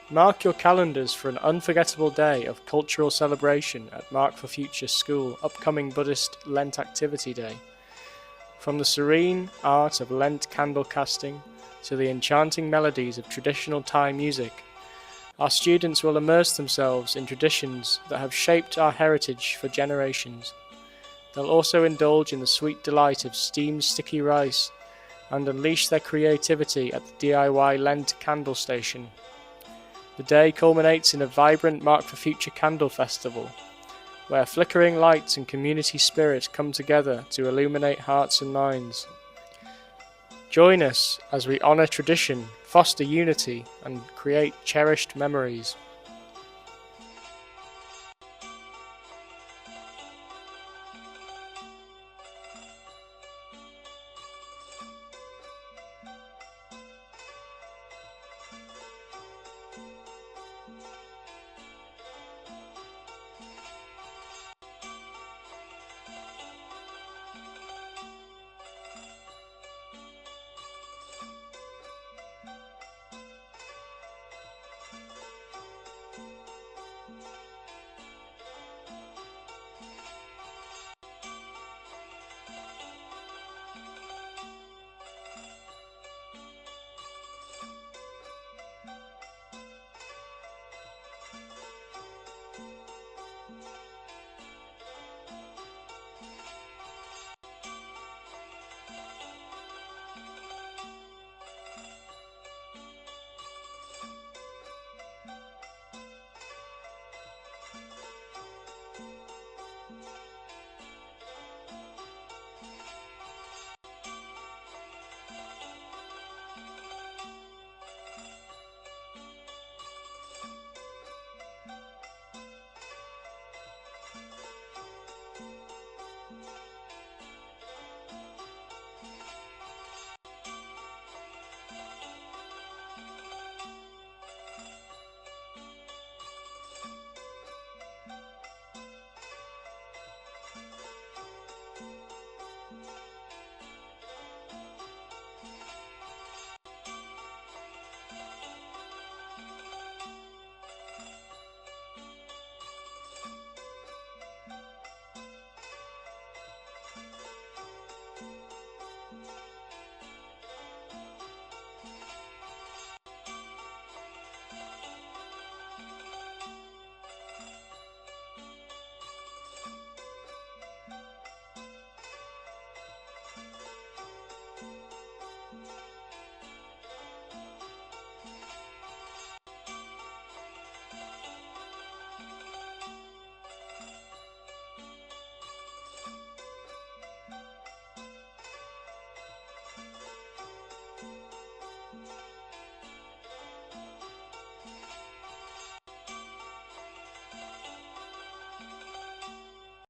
Mark your calendars for an unforgettable day of cultural celebration at Mark for Future School upcoming Buddhist Lent Activity Day. From the serene art of Lent Candle Casting to the enchanting melodies of traditional Thai music, our students will immerse themselves in traditions that have shaped our heritage for generations. They'll also indulge in the sweet delight of steamed sticky rice and unleash their creativity at the DIY Lent Candle Station. The day culminates in a vibrant Mark for Future Candle Festival, where flickering lights and community spirit come together to illuminate hearts and minds. Join us as we honour tradition, foster unity, and create cherished memories.